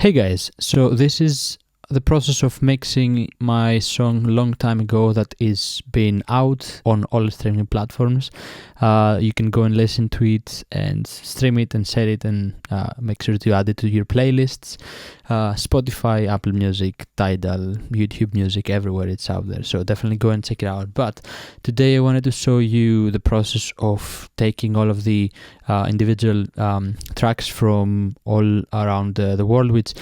Hey guys, so this is the process of mixing my song long time ago that is been out on all streaming platforms. You can go and listen to it and stream it and set it and make sure to add it to your playlists. Spotify, Apple Music, Tidal, YouTube Music, everywhere it's out there. So definitely go and check it out. But today I wanted to show you the process of taking all of the individual tracks from all around the world, which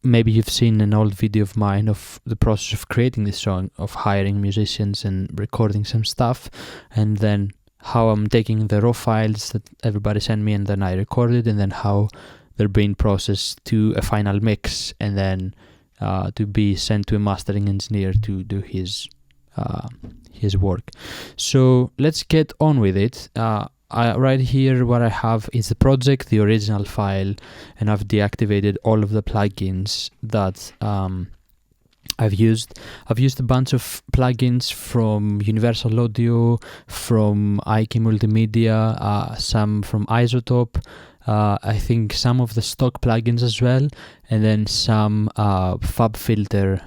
maybe you've seen an old video of mine of the process of creating this song, of hiring musicians and recording some stuff, and then how I'm taking the raw files that everybody sent me and then I recorded, and then how they're being processed to a final mix, and then to be sent to a mastering engineer to do his work. So let's get on with it. Right here, what I have is the project, the original file, and I've deactivated all of the plugins that I've used. I've used a bunch of plugins from Universal Audio, from IK Multimedia, some from Isotope, I think some of the stock plugins as well, and then some FabFilter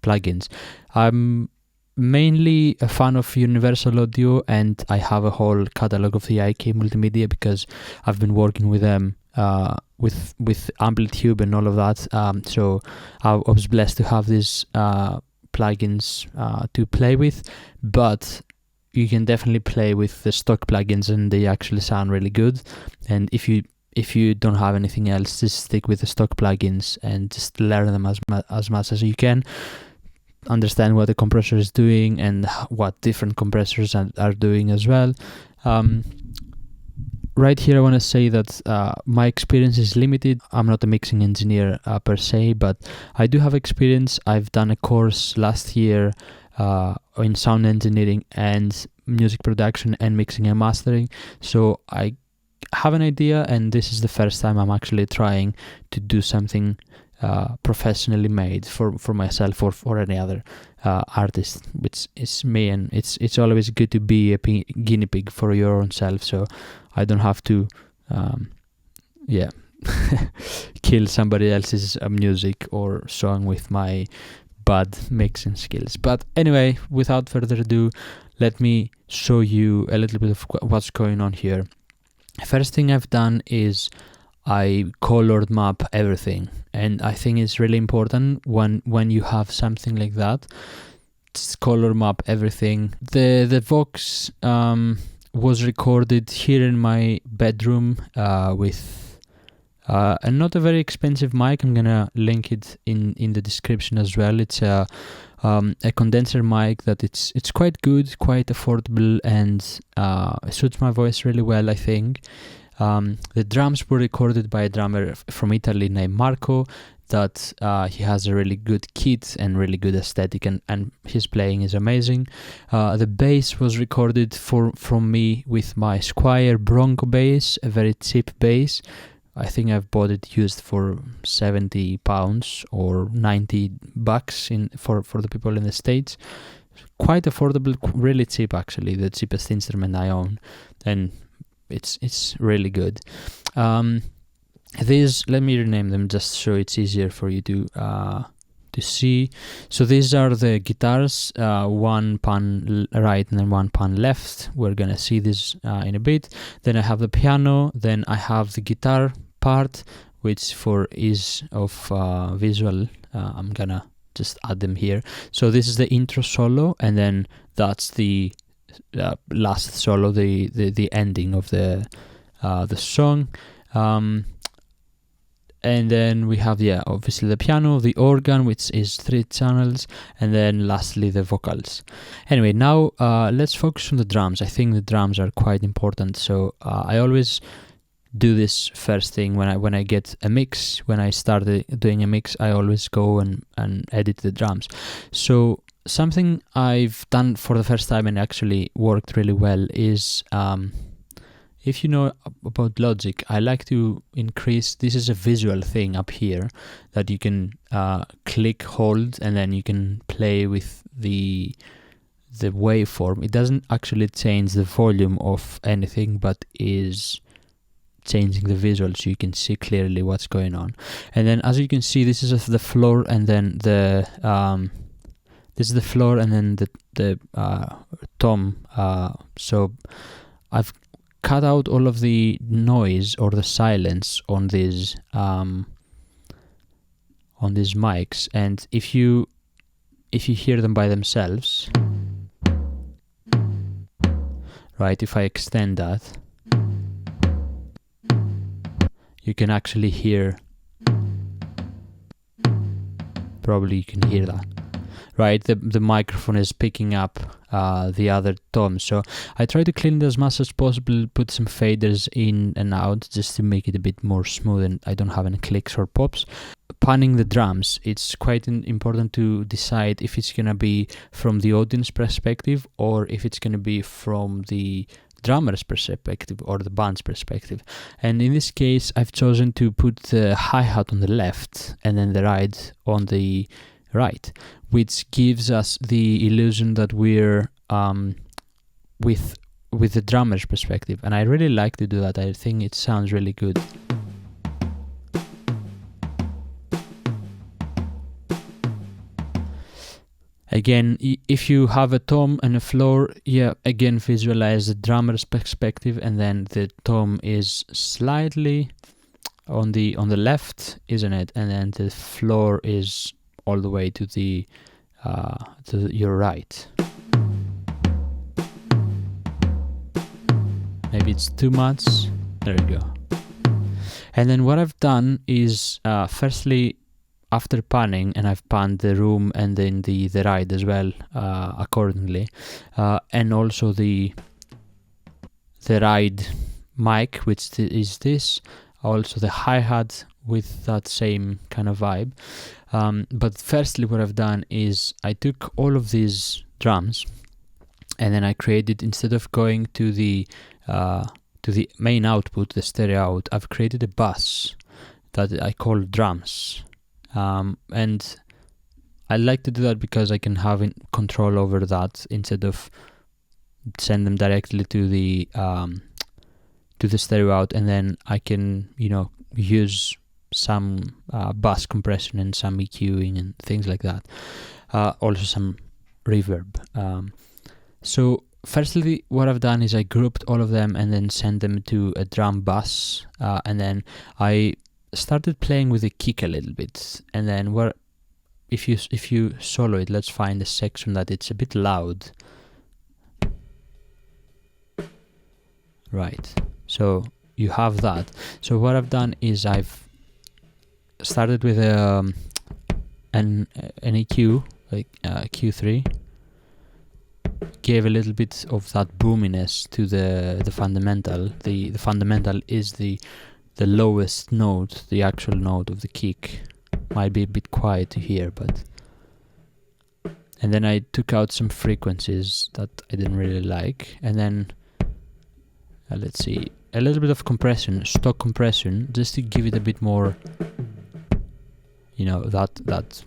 plugins. I'm mainly a fan of Universal Audio, and I have a whole catalog of the IK Multimedia because I've been working with them with Amplitube and all of that. So I was blessed to have these plugins to play with, but you can definitely play with the stock plugins and they actually sound really good. And if you don't have anything else, just stick with the stock plugins and just learn them as much as you can. Understand what the compressor is doing and what different compressors are doing as well. Right here I want to say that my experience is limited. I'm not a mixing engineer per se, but I do have experience. I've done a course last year in sound engineering and music production and mixing and mastering, so I have an idea, and this is the first time I'm actually trying to do something professionally made for myself or for any other artist, which is me. And it's always good to be a guinea pig for your own self, so I don't have to kill somebody else's music or song with my bad mixing skills. But anyway, without further ado, let me show you a little bit of what's going on here. First thing I've done is I colored map everything, and I think it's really important when you have something like that. Just color map everything. The Vox was recorded here in my bedroom with not a very expensive mic. I'm gonna link it in the description as well. It's a condenser mic that it's quite good, quite affordable, and suits my voice really well, I think. The drums were recorded by a drummer from Italy named Marco, that he has a really good kit and really good aesthetic, and his playing is amazing. The bass was recorded from me with my Squier Bronco bass, a very cheap bass. I think I've bought it used for £70 or $90 for the people in the States. Quite affordable, really cheap actually, the cheapest instrument I own, and it's really good. These, let me rename them just so it's easier for you to see. So these are the guitars, one pan right and then one pan left. We're gonna see this in a bit. Then I have the piano, then I have the guitar part, which for ease of visual, I'm gonna just add them here. So this is the intro solo, and then that's the last solo, the ending of the song. And then we have obviously the piano, the organ, which is 3 channels, and then lastly the vocals. Anyway, now let's focus on the drums. I think the drums are quite important, so I always do this first thing when I get a mix. When I start doing a mix, I always go and edit the drums. So something I've done for the first time and actually worked really well is, if you know about Logic, I like to increase, this is a visual thing up here that you can click, hold, and then you can play with the waveform. It doesn't actually change the volume of anything, but is changing the visual so you can see clearly what's going on. And then as you can see, this is the floor, and then this is the floor, and then the tom. So I've cut out all of the noise or the silence on these mics, and if you hear them by themselves, right, if I extend that, you can actually hear, probably you can hear that, right? The microphone is picking up the other toms. So I try to clean it as much as possible, put some faders in and out just to make it a bit more smooth and I don't have any clicks or pops. Panning the drums, it's quite important to decide if it's going to be from the audience perspective or if it's going to be from the drummer's perspective or the band's perspective. And in this case, I've chosen to put the hi-hat on the left and then the ride on the right, which gives us the illusion that we're with the drummer's perspective. And I really like to do that. I think it sounds really good. Again, if you have a tom and a floor, again, visualize the drummer's perspective, and then the tom is slightly on the left, isn't it? And then the floor is all the way to your right. Maybe it's too much. There you go. And then what I've done is, firstly, after panning, and I've panned the room and then the ride as well accordingly, and also the ride mic, which is this, also the hi-hat with that same kind of vibe. But firstly, what I've done is I took all of these drums and then I created, instead of going to the main output, the stereo out, I've created a bus that I call drums. And I like to do that because I can have control over that instead of send them directly to the stereo out, and then I can use some bass compression and some EQing and things like that. Also some reverb. So firstly, what I've done is I grouped all of them and then sent them to a drum bus, and then I started playing with the kick a little bit. And then if you solo it, let's find a section that it's a bit loud. Right. So you have that. So what I've done is I've started with an EQ, like Q3, gave a little bit of that boominess to the fundamental. The fundamental is the lowest note, the actual note of the kick. Might be a bit quiet to hear, but... And then I took out some frequencies that I didn't really like, and then let's see, a little bit of compression, stock compression, just to give it a bit more, that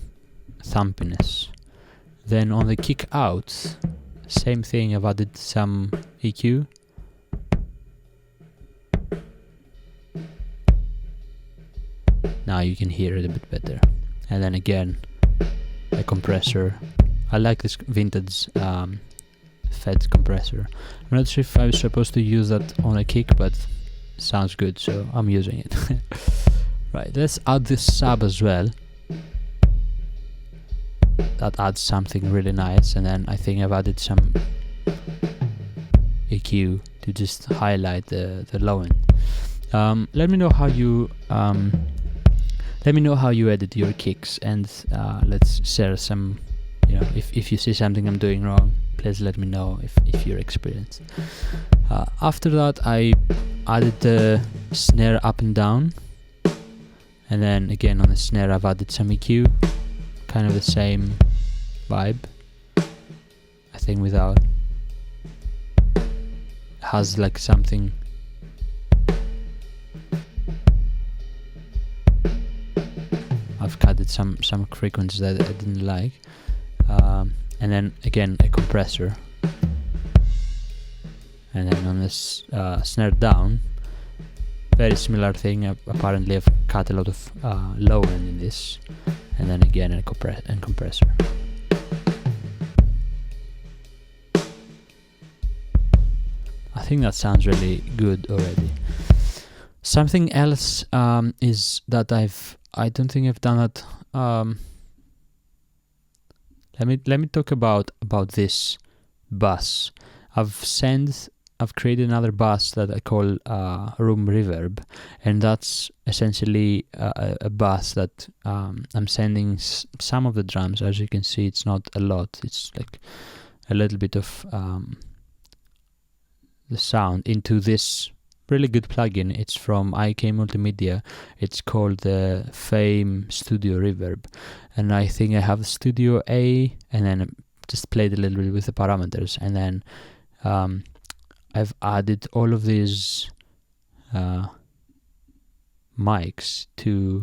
thumpiness. Then on the kick out, same thing, I've added some EQ. Now you can hear it a bit better. And then again, a compressor. I like this vintage Fed compressor. I'm not sure if I was supposed to use that on a kick, but sounds good, so I'm using it. Right, let's add this sub as well. That adds something really nice, and then I think I've added some EQ to just highlight the low end. Let me know how you edit your kicks, and let's share some. If you see something I'm doing wrong, please let me know if you're experienced. After that, I added the snare up and down, and then again on the snare I've added some EQ, kind of the same vibe. I think without, has like something. I've cut some frequencies that I didn't like. And then again a compressor, and then on this snare down very similar thing. Apparently I've cut a lot of low end in this, and then again a compressor. I think that sounds really good already. Something else is that I don't think I've done that. Let me talk about this bus. I've created another bus that I call room reverb, and that's essentially a bus that I'm sending some of the drums. As you can see, it's not a lot. It's like a little bit of the sound into this really good plugin. It's from IK Multimedia. It's called the Fame Studio Reverb, and I think I have Studio A, and then just played a little bit with the parameters, and then I've added all of these mics to,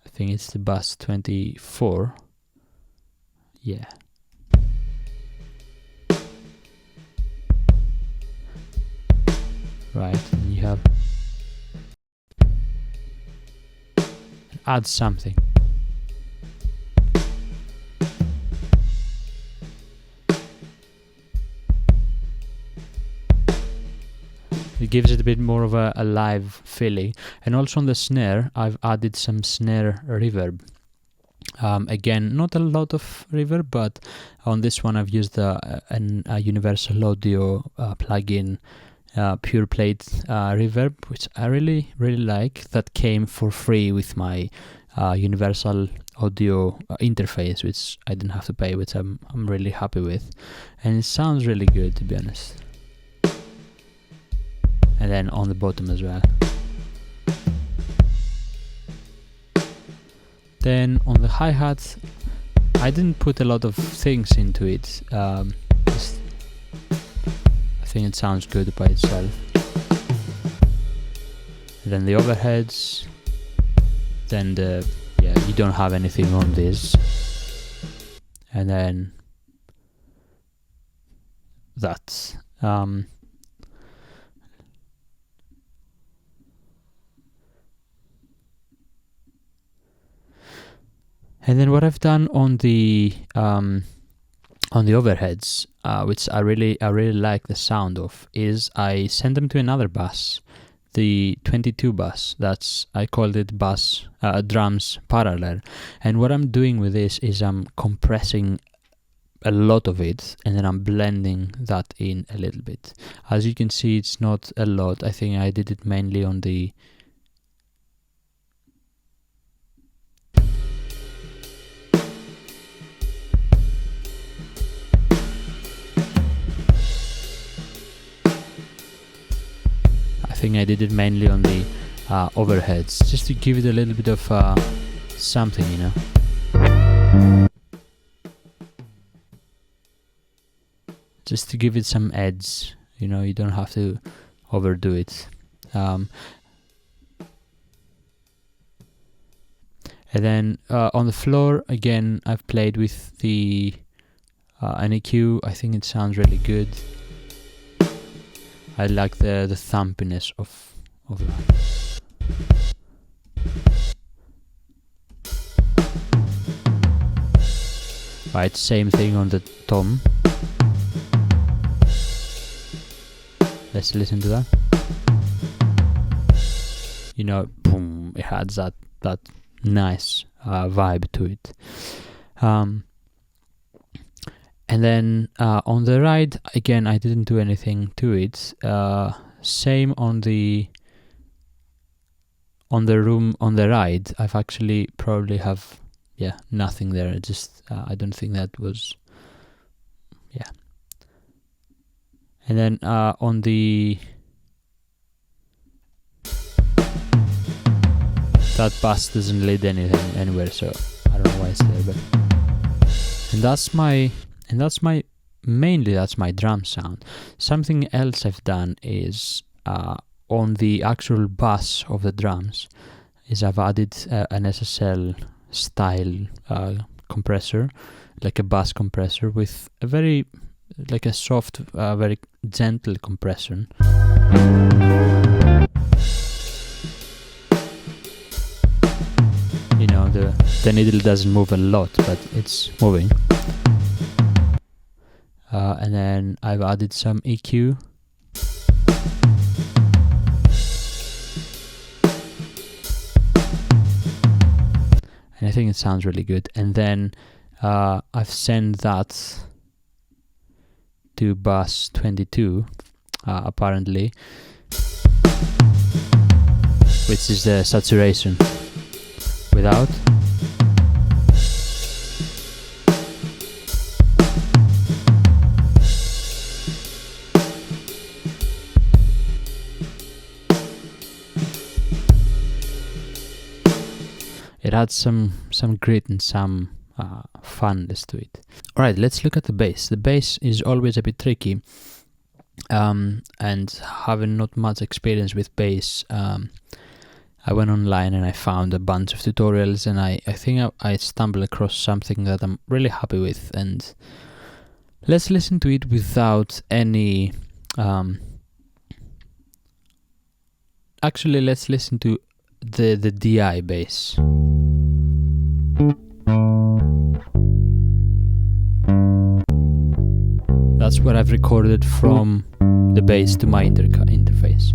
I think it's the bus 24. Yeah. Right, and you have add something. It gives it a bit more of a live feeling. And also on the snare, I've added some snare reverb. Again, not a lot of reverb, but on this one I've used a Universal Audio plugin, Pure Plate reverb, which I really like. That came for free with my Universal Audio interface, which I didn't have to pay, which I'm really happy with, and it sounds really good, to be honest. And then on the bottom as well. Then on the hi-hat, I didn't put a lot of things into it. Just, I think it sounds good by itself. And then the overheads. Then you don't have anything on this. And then that. And then what I've done on the overheads, which I really like the sound of, is I send them to another bus, the 22 bus. I called it bus drums parallel. And what I'm doing with this is I'm compressing a lot of it, and then I'm blending that in a little bit. As you can see, it's not a lot. I think I did it mainly on the overheads, just to give it a little bit of something, you know. Just to give it some edge, you know, you don't have to overdo it. And then on the floor, again, I've played with the an EQ. I think it sounds really good. I like the thumpiness of that. Right, same thing on the tom. Let's listen to that. You know, boom, it has that nice vibe to it. And then on the ride, again, I didn't do anything to it. Same on the room on the ride. I've actually probably have nothing there. Just I don't think that was And then on the that bus doesn't lead anywhere, so I don't know why it's there, but mainly that's my drum sound. Something else I've done is on the actual bus of the drums is I've added an SSL style compressor, like a bus compressor with a very like a soft, very gentle compression. the needle doesn't move a lot, but it's moving. And then I've added some EQ. And I think it sounds really good. And then I've sent that to bus 22, apparently, which is the saturation. Without. It had some grit and some funness to it. Alright, let's look at the bass. The bass is always a bit tricky, and having not much experience with bass, I went online and I found a bunch of tutorials, and I think I stumbled across something that I'm really happy with, and let's listen to it without any... actually, let's listen to the DI bass. That's what I've recorded from the bass to my interface.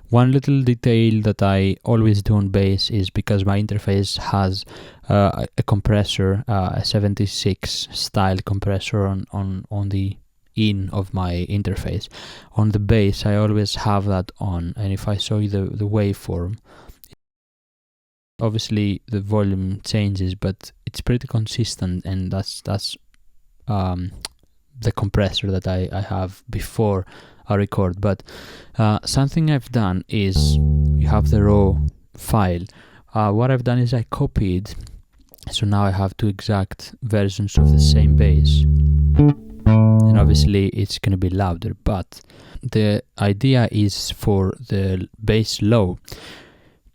One little detail that I always do on bass is because my interface has a compressor, a 76 style compressor on the in of my interface. On the bass, I always have that on, and if I show you the waveform, obviously the volume changes, but it's pretty consistent, and that's the compressor that I have before I record. But something I've done is, you have the raw file. What I've done is I copied, so now I have two exact versions of the same bass, and obviously it's going to be louder, but the idea is for the bass low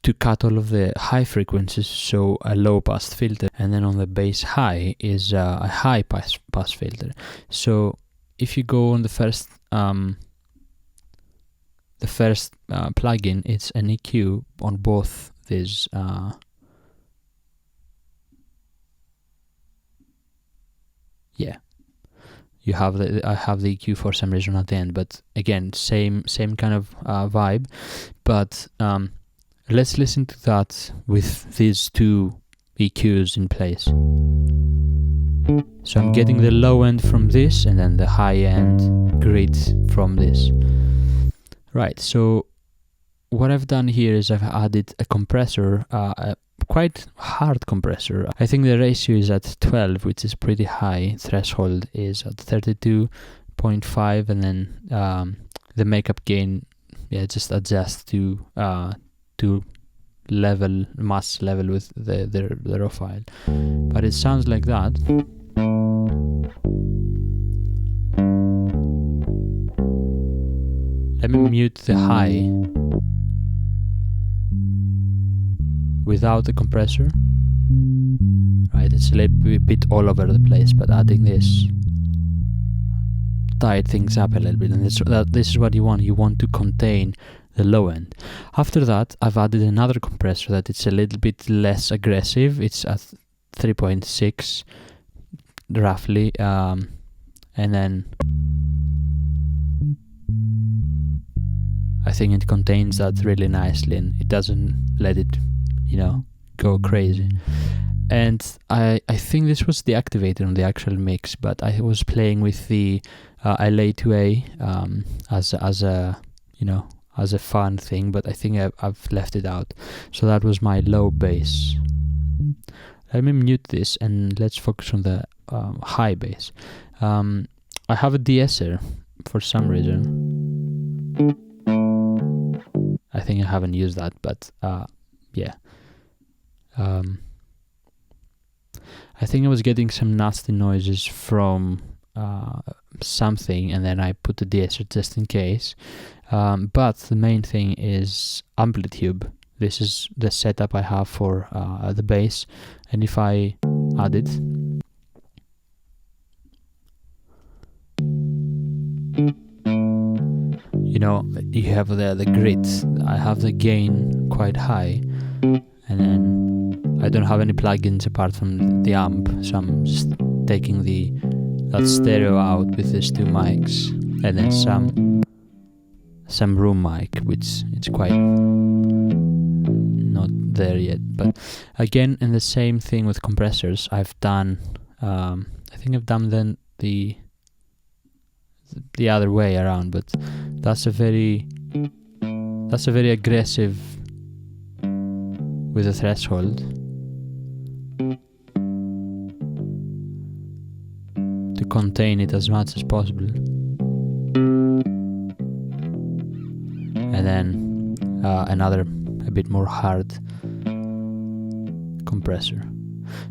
to cut all of the high frequencies, so a low pass filter, and then on the bass high is a high pass filter. So if you go on the first plugin, it's an EQ on both these you have I have the EQ for some reason at the end, but again, same kind of vibe. But let's listen to that with these two EQs in place. So I'm getting the low end from this, and then the high end grid from this. Right, so what I've done here is I've added a compressor, a quite hard compressor. I think the ratio is at 12, which is pretty high. Threshold is at 32.5, and then the makeup gain, just adjust to level, mass level with the raw file. But it sounds like that. Let me mute the high without the compressor. Right, it's a little bit all over the place, but adding this tied things up a little bit, and this is what you want. You want to contain the low end. After that, I've added another compressor that it's a little bit less aggressive. It's at 3.6 roughly, and then I think it contains that really nicely, and it doesn't let it, go crazy. And I think this was deactivated on the actual mix, but I was playing with the LA2A as a fun thing, but I think I've left it out. So that was my low bass. Let me mute this and let's focus on the high bass. I have a de-esser for some reason. I think I haven't used that, but yeah. I think I was getting some nasty noises from something, and then I put the de-esser just in case. But the main thing is Amplitube. This is the setup I have for the bass, and if I add it, you have the grid. I have the gain quite high, and then I don't have any plugins apart from the amp, so I'm just taking that stereo out with these two mics, and then some room mic, which it's quite not there yet. But again, in the same thing with compressors, I've done I think I've done then the other way around, but that's a very aggressive with a threshold to contain it as much as possible, and then another a bit more hard compressor.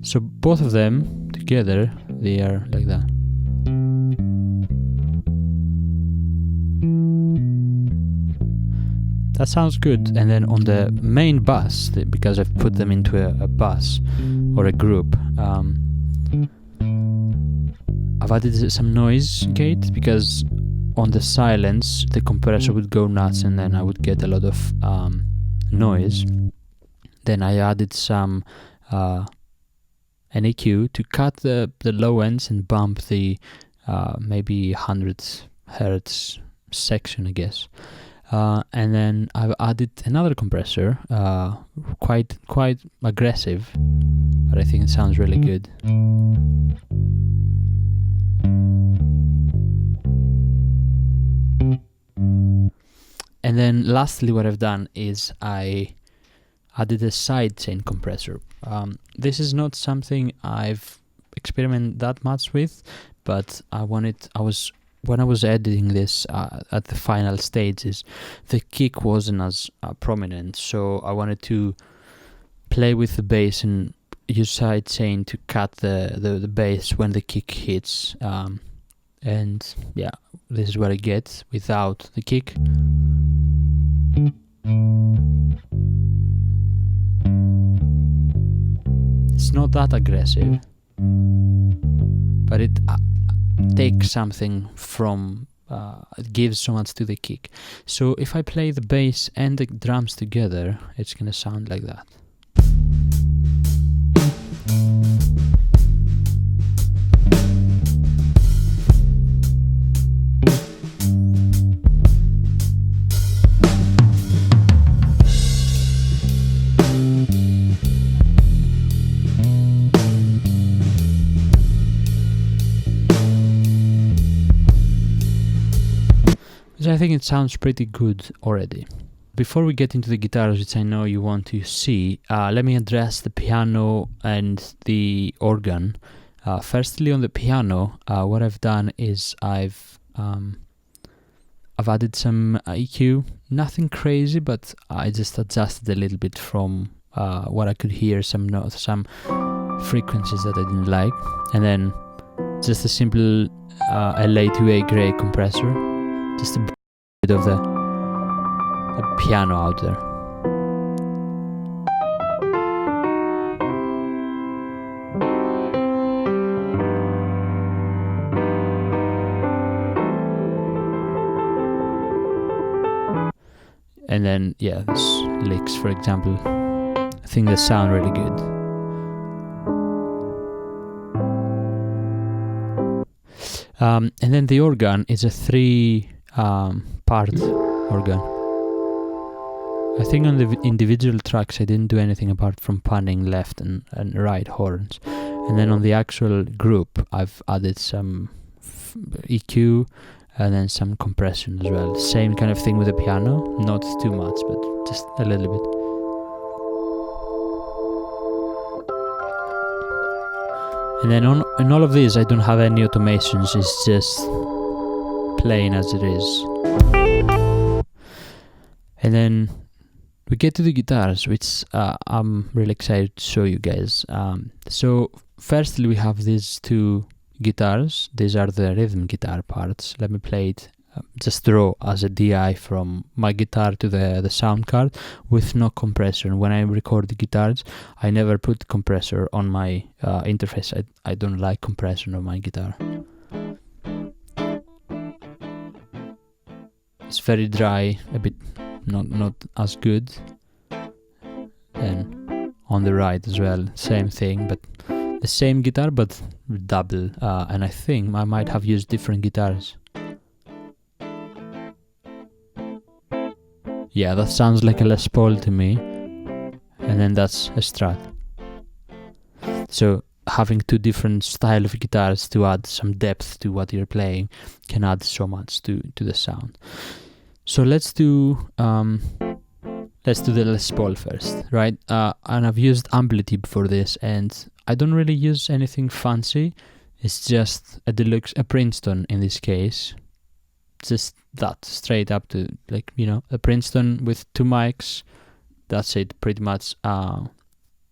So both of them together, they are like that. That sounds good. And then on the main bus, because I've put them into a bus or a group, I've added some noise gate, because on the silence the compressor would go nuts and then I would get a lot of noise. Then I added some an EQ to cut the low ends and bump the maybe 100 hertz section, I guess. And then I've added another compressor, quite aggressive, but I think it sounds really good. And then lastly, what I've done is I added a sidechain compressor. This is not something I've experimented that much with, but when I was editing this at the final stages, the kick wasn't as prominent, so I wanted to play with the bass and use sidechain to cut the bass when the kick hits. And yeah, this is what I get without the kick. It's not that aggressive, but it takes something from, it gives so much to the kick. So if I play the bass and the drums together, it's gonna sound like that. I think it sounds pretty good already. Before we get into the guitars, which I know you want to see, let me address the piano and the organ. Firstly, on the piano, what I've done is I've added some EQ, nothing crazy, but I just adjusted a little bit from what I could hear, some frequencies that I didn't like, and then just a simple LA2A gray compressor, just a bit of the piano out there. And then, yeah, this licks, for example, I think they sound really good. And then the organ is a 3-part organ. I think on the individual tracks I didn't do anything apart from panning left and right horns. And then on the actual group I've added some EQ and then some compression as well. Same kind of thing with the piano, not too much, but just a little bit. And then in all of these I don't have any automations, it's just plain as it is. And then we get to the guitars, which I'm really excited to show you guys. So firstly we have these two guitars. These are the rhythm guitar parts. Let me play it, just draw as a DI from my guitar to the sound card with no compressor. And when I record the guitars, I never put compressor on my interface. I don't like compression on my guitar. It's very dry, a bit not as good. Then on the right as well, same thing, but the same guitar but double, and I think I might have used different guitars. Yeah, that sounds like a Les Paul to me, and then that's a Strat. So having two different style of guitars to add some depth to what you're playing can add so much to the sound. So let's do the Les Paul first, right? And I've used Amplitube for this, and I don't really use anything fancy. It's just a Princeton in this case. Just that, straight up to, like, you know, a Princeton with two mics. That's it, pretty much.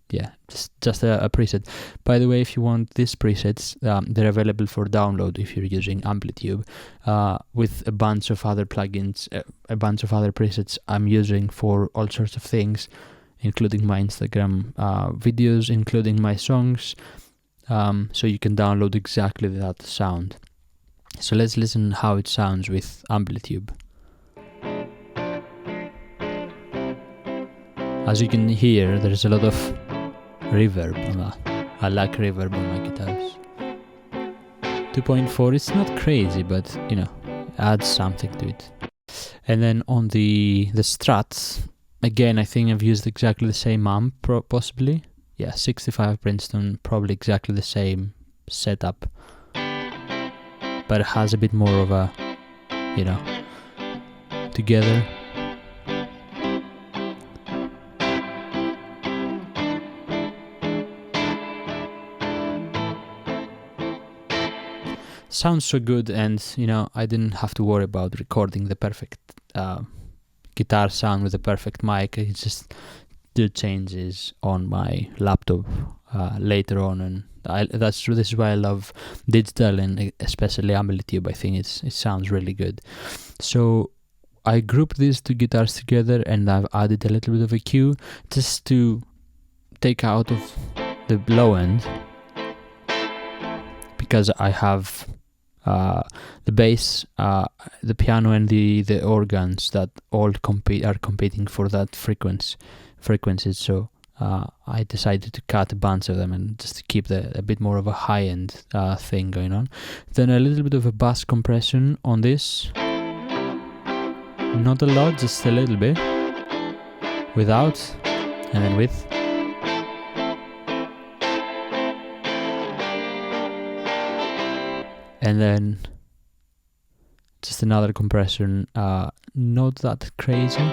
Yeah, just a preset. By the way, if you want these presets, they're available for download if you're using Amplitube, with a bunch of other plugins, a bunch of other presets I'm using for all sorts of things, including my Instagram videos, including my songs, so you can download exactly that sound. So let's listen how it sounds with Amplitube. As you can hear, there's a lot of reverb on that. I like reverb on my guitars. 2.4, it's not crazy, but you know, adds something to it. And then on the Strats, again, I think I've used exactly the same amp, possibly. Yeah, 65 Princeton, probably exactly the same setup, but it has a bit more of a, you know, together. Sounds so good, and you know, I didn't have to worry about recording the perfect guitar sound with the perfect mic. I just do changes on my laptop later on, and that's true. This is why I love digital, and especially Amplitube. I think it sounds really good. So I grouped these two guitars together, and I've added a little bit of EQ just to take out of the low end, because I have the bass, the piano, and the organs that all are competing for that frequencies. So I decided to cut a bunch of them and just to keep a bit more of a high-end thing going on. Then a little bit of a bass compression on this. Not a lot, just a little bit. Without, and then with. And then just another compression, not that crazy.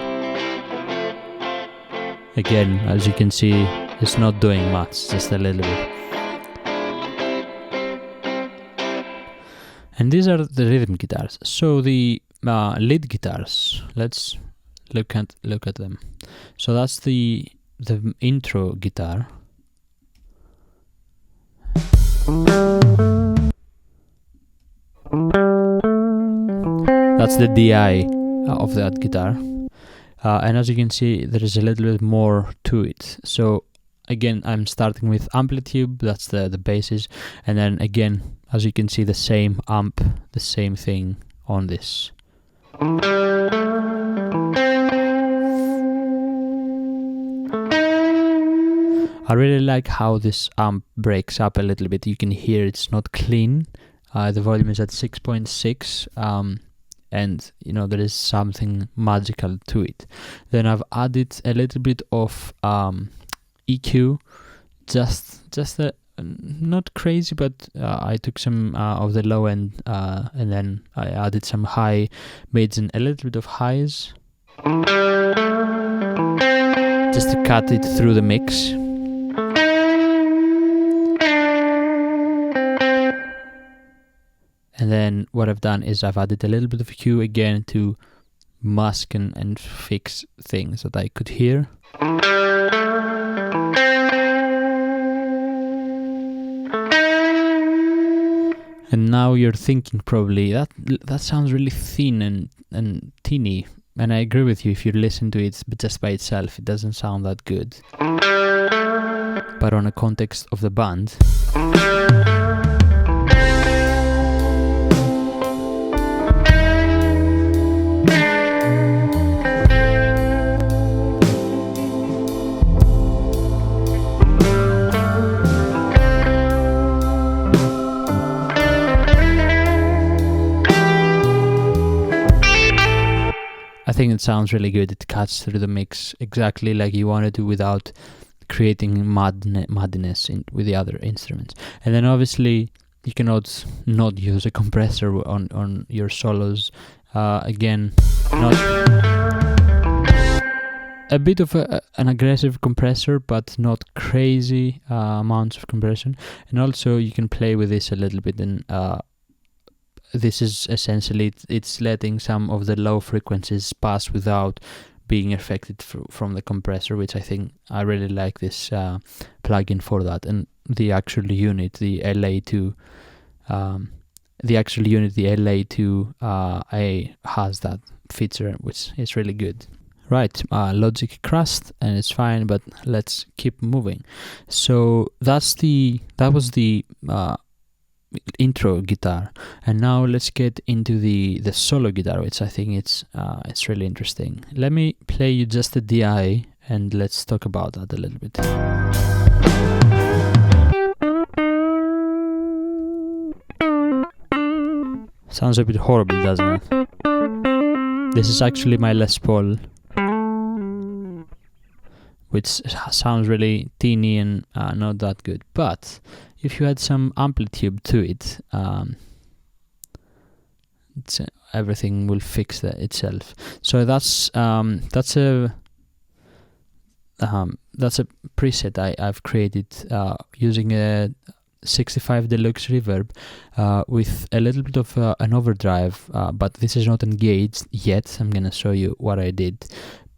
Again, as you can see, it's not doing much, just a little bit. And these are the rhythm guitars. So the lead guitars, let's look at them. So that's the intro guitar. That's the DI of that guitar, and as you can see, there is a little bit more to it. So again, I'm starting with Amplitube, that's the bases, and then again, as you can see, the same amp, the same thing on this. I really like how this amp breaks up a little bit. You can hear it's not clean. The volume is at 6.6, and you know, there is something magical to it. Then I've added a little bit of EQ, just not crazy, but I took some of the low end, and then I added some high mids and a little bit of highs, just to cut it through the mix. And then what I've done is I've added a little bit of EQ again to mask and fix things that I could hear. And now you're thinking probably, that sounds really thin and teeny. And I agree with you, if you listen to it just by itself, it doesn't sound that good. But on a context of the band, think it sounds really good. It cuts through the mix exactly like you want to, without creating muddiness with the other instruments. And then obviously you cannot not use a compressor on your solos. Again, not a bit of an aggressive compressor, but not crazy amounts of compression. And also you can play with this a little bit, and this is essentially it's letting some of the low frequencies pass without being affected from the compressor, which I think I really like this plugin for that. And the actual unit, the LA2, has that feature, which is really good. Right, Logic crashed and it's fine, but let's keep moving. So that was the intro guitar, and now let's get into the solo guitar, which I think it's really interesting. Let me play you just the DI and let's talk about that a little bit. Sounds a bit horrible, doesn't it? This is actually my Les Paul, which sounds really teeny and not that good. But if you add some amplitude to it, everything will fix itself. So that's a preset I've created using a 65 Deluxe reverb with a little bit of an overdrive, but this is not engaged yet. I'm gonna show you what I did.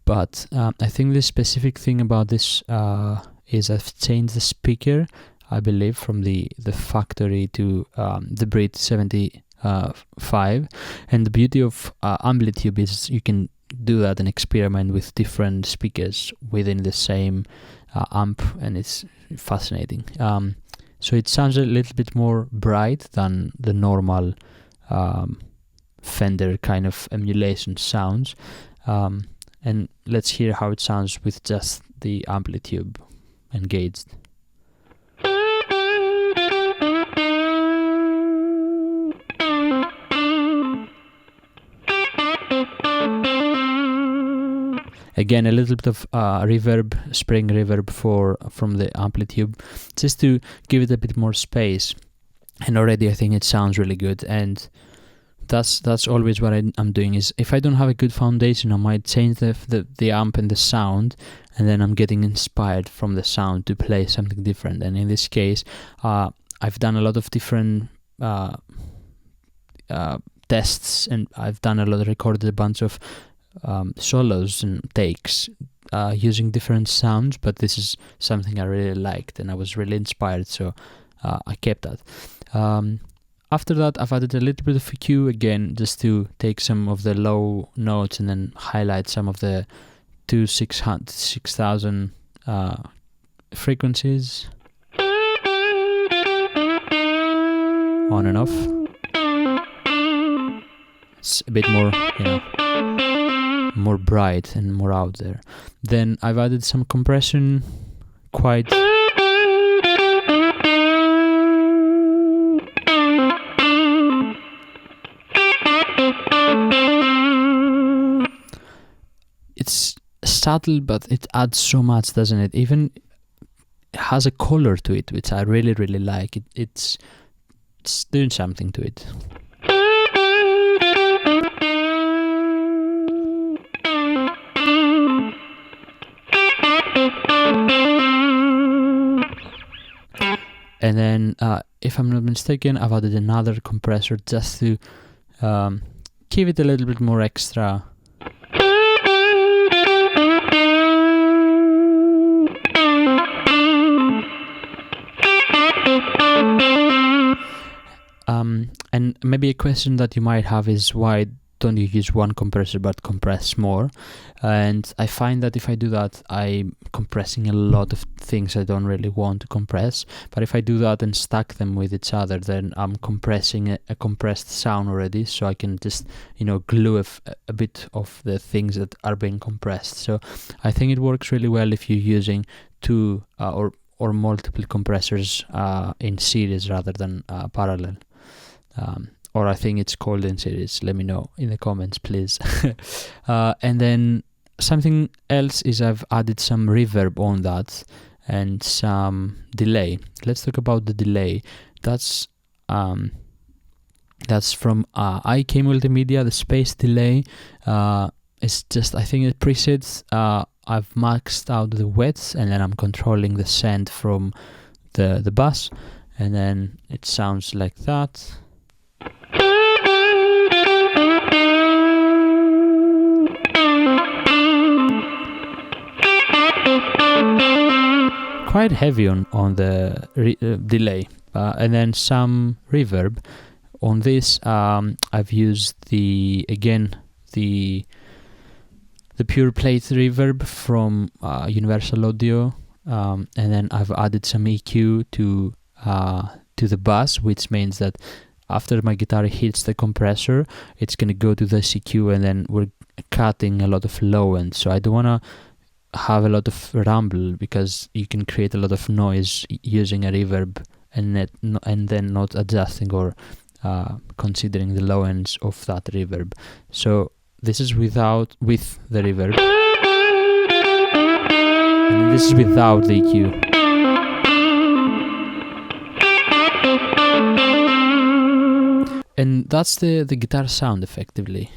But I think the specific thing about this is I've changed the speaker, I believe, from the factory to the Brit 75. And the beauty of Amplitude is you can do that and experiment with different speakers within the same amp, and it's fascinating. So it sounds a little bit more bright than the normal Fender kind of emulation sounds. And let's hear how it sounds with just the amplitude engaged. Again, a little bit of reverb, spring reverb from the amplitude, just to give it a bit more space. And already I think it sounds really good. And that's always what I'm doing, is if I don't have a good foundation, I might change the amp and the sound, and then I'm getting inspired from the sound to play something different. And in this case, I've done a lot of different tests, and I've recorded a bunch of solos and takes using different sounds, but this is something I really liked and I was really inspired, so I kept that. After that, I've added a little bit of EQ again, just to take some of the low notes and then highlight some of the 6,000 frequencies on and off. It's a bit more, more bright and more out there. Then I've added some compression, quite it's subtle, but it adds so much, doesn't it? Even has a color to it, which I really, really like. It's doing something to it. And then, if I'm not mistaken, I've added another compressor just to give it a little bit more extra. And maybe a question that you might have is, why don't you use one compressor but compress more? And I find that if I do that, I'm compressing a lot of things I don't really want to compress. But if I do that and stack them with each other, then I'm compressing a compressed sound already, so I can just glue a bit of the things that are being compressed. So I think it works really well if you're using two or multiple compressors in series rather than parallel. or I think it's called in series. Let me know in the comments, please. And then something else is I've added some reverb on that and some delay. Let's talk about the delay. That's from IK Multimedia. The space delay is just, I think, it presets. I've maxed out the wets, and then I'm controlling the send from the bass, and then it sounds like that. Quite heavy on the delay, and then some reverb. On this, I've used the pure plate reverb from Universal Audio, and then I've added some EQ to the bass, which means that after my guitar hits the compressor, it's gonna go to the EQ, and then we're cutting a lot of low end. So I don't wanna have a lot of rumble, because you can create a lot of noise using a reverb and then not adjusting or considering the low ends of that reverb. So this is with the reverb, and this is without the EQ. And that's the guitar sound effectively.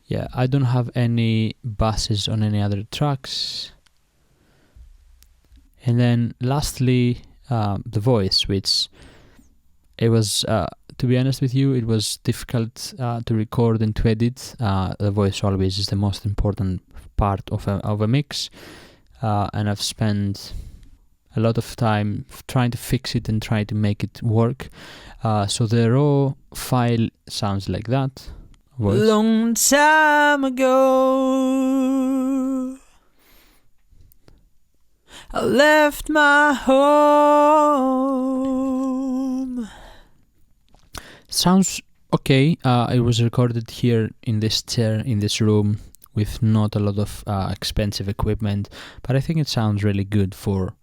Yeah, I don't have any basses on any other tracks. And then lastly, the voice, which it was, to be honest with you, it was difficult to record and to edit. The voice always is the most important part of a mix, and I've spent a lot of time trying to fix it and trying to make it work. So the raw file sounds like that. Voice. Long time ago, I left my home. Sounds okay. It was recorded here in this chair, in this room, with not a lot of expensive equipment, but I think it sounds really good for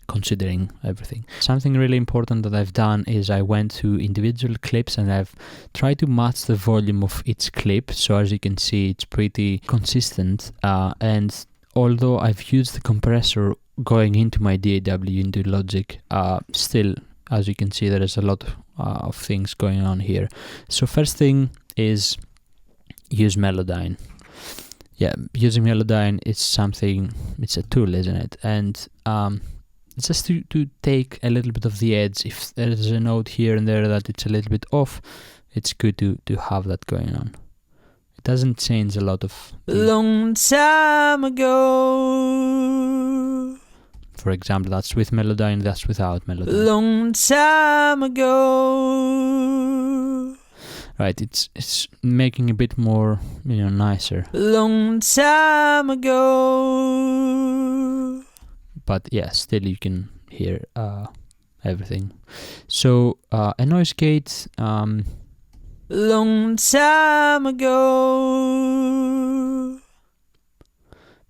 considering everything. Something really important that I've done is I went to individual clips and I've tried to match the volume of each clip. So as you can see, it's pretty consistent, and although I've used the compressor going into my DAW, into Logic, still, as you can see, there is a lot of things going on here. So first thing is use Melodyne. Yeah, using Melodyne is something, it's a tool, isn't it? And just to take a little bit of the edge. If there's a note here and there that it's a little bit off, it's good to have that going on. It doesn't change a lot of Long time ago. For example, that's with Melodyne, that's without Melodyne. Long time ago. Right, it's making a bit more, nicer. Long time ago. But yeah, still you can hear everything. So a noise gate. Long time ago.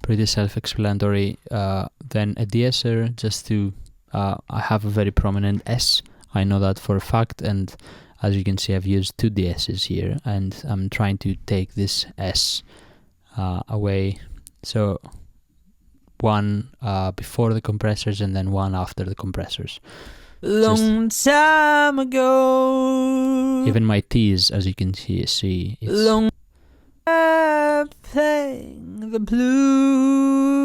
Pretty self-explanatory. Then a de-esser, just to I have a very prominent S. I know that for a fact, and as you can see, I've used two de-esses here, and I'm trying to take this S away. So one before the compressors and then one after the compressors. Long time ago. Even my T's, as you can see, it's long playing the blues.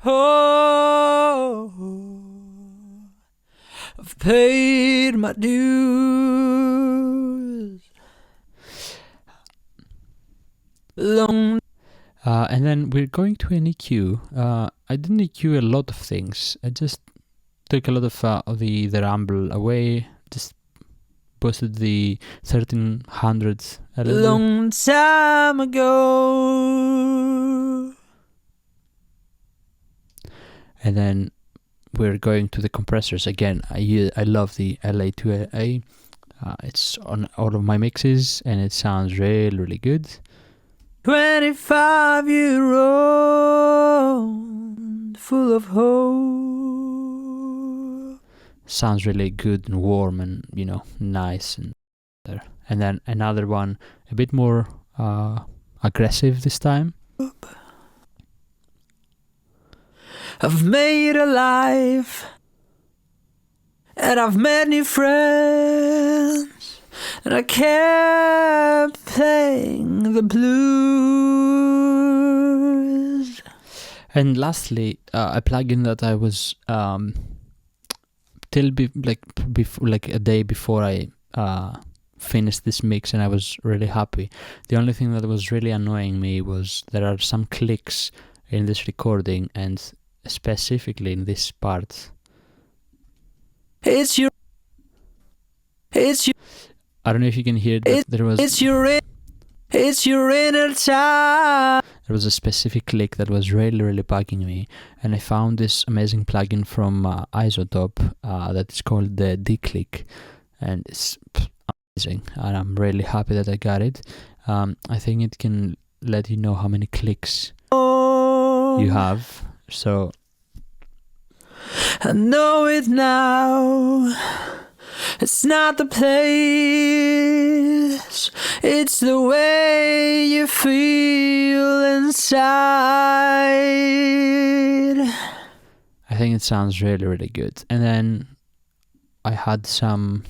Oh, I've paid my dues. Long. And then we're going to an EQ. I didn't EQ a lot of things. I just took a lot of the rumble away. Just boosted the 1300s a little Long time ago. And then we're going to the compressors again. I love the LA2A. It's on all of my mixes and it sounds really, really good. 25-year-old, full of hope. sounds really good and warm and nice. And then another one a bit more aggressive this time. I've made a life, and I've made new friends, and I kept playing the blues. And lastly, a plugin that I was like a day before I finished this mix, and I was really happy. The only thing that was really annoying me was there are some clicks in this recording, and specifically in this part. It's your. I don't know if you can hear that. It's your inner time. There was a specific click that was really, really bugging me, and I found this amazing plugin from Isotope that is called the D-Click, and it's amazing, and I'm really happy that I got it. I think it can let you know how many clicks you have, so I know it now. It's not the place, it's the way you feel inside. I think it sounds really, really good. And then I had some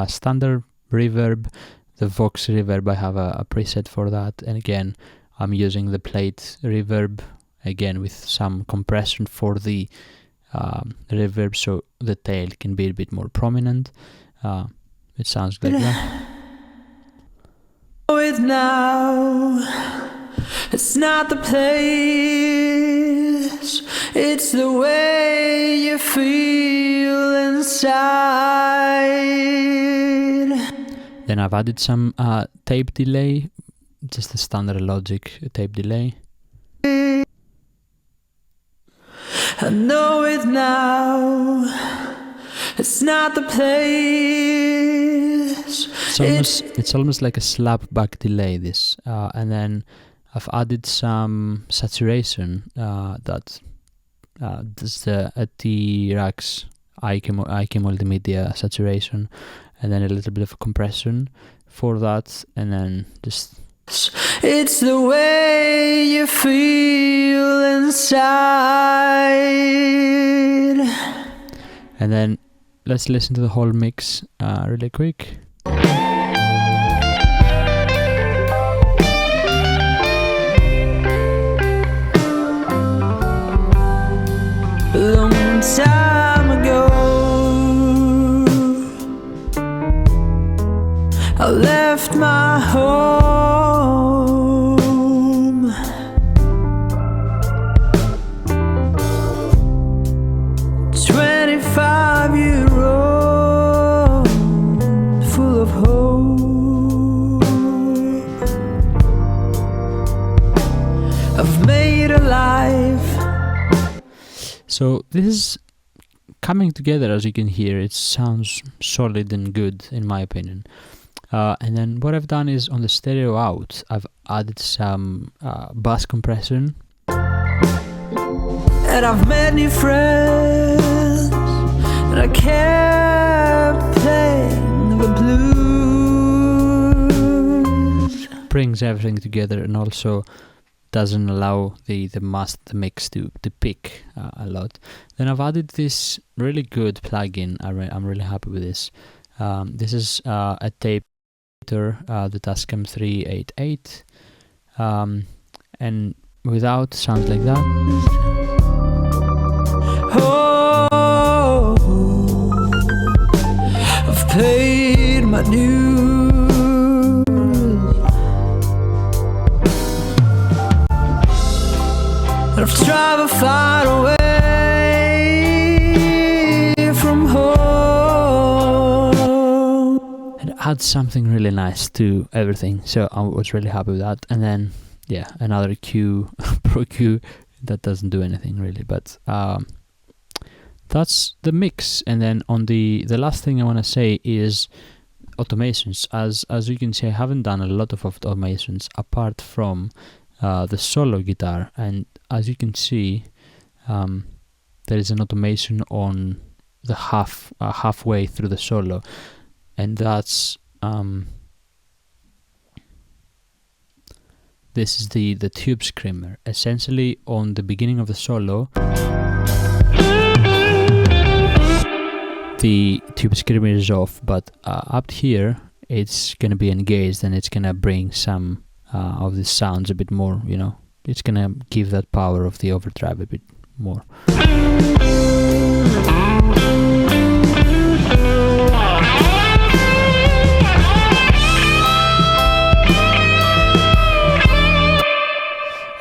standard reverb, the Vox reverb. I have a preset for that, and again I'm using the plate reverb, again with some compression for the reverb, so the tail can be a bit more prominent. It sounds like that. It now, it's not the place, it's the way you feel inside. Then I've added some tape delay, just a standard Logic tape delay. I know it now. It's not the place. It's almost like a slapback delay, this. And then I've added some saturation that does the T-Rax IK Multimedia saturation, and then a little bit of compression for that, and then just... It's the way you feel inside. And then let's listen to the whole mix really quick. Long time ago, I left my home, 25-year-old, full of hope. I've made a life. So this is coming together, as you can hear. It sounds solid and good, in my opinion. And then what I've done is on the stereo out, I've added some bass compression. And I've made new friends, and I kept playing the blues. Brings everything together, and also doesn't allow the mix to pick a lot. Then I've added this really good plugin. I'm really happy with this. This is a tape editor, the Tascam 388, and without sounds like that. Oh, I've paid my dues. I've traveled far away from home. It adds something really nice to everything, so I was really happy with that. And then, yeah, another Q, Pro Q, that doesn't do anything really, but that's the mix. And then on the last thing I want to say is automations. As you can see, I haven't done a lot of automations apart from the solo guitar, and as you can see, there is an automation on the halfway through the solo, and that's this is the tube screamer. Essentially, on the beginning of the solo, the tube screamer is off, but up here it's gonna be engaged, and it's gonna bring some of the sounds a bit more. You know, it's gonna give that power of the overdrive a bit more.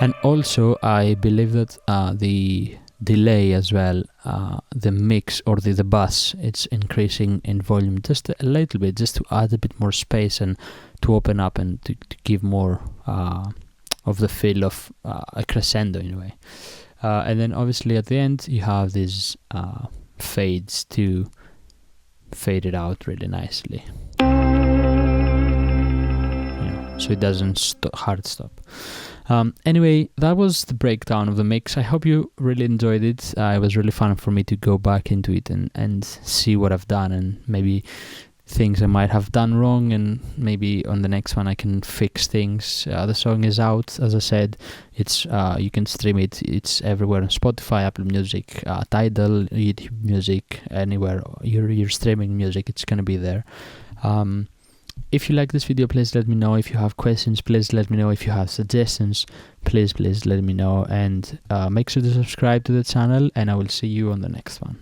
And also, I believe that the delay as well, the mix or the bass, it's increasing in volume just a little bit, just to add a bit more space and to open up and to give more of the feel of a crescendo in a way. And then obviously at the end you have these fades to fade it out really nicely, so it doesn't hard stop. Anyway, that was the breakdown of the mix. I hope you really enjoyed it. It was really fun for me to go back into it and see what I've done, and maybe things I might have done wrong, and maybe on the next one I can fix things. The song is out, as I said. It's you can stream it. It's everywhere on Spotify, Apple Music, Tidal, YouTube Music, anywhere you're streaming music, it's gonna be there. If you like this video, please let me know. If you have questions, please let me know. If you have suggestions, please let me know. And make sure to subscribe to the channel, and I will see you on the next one.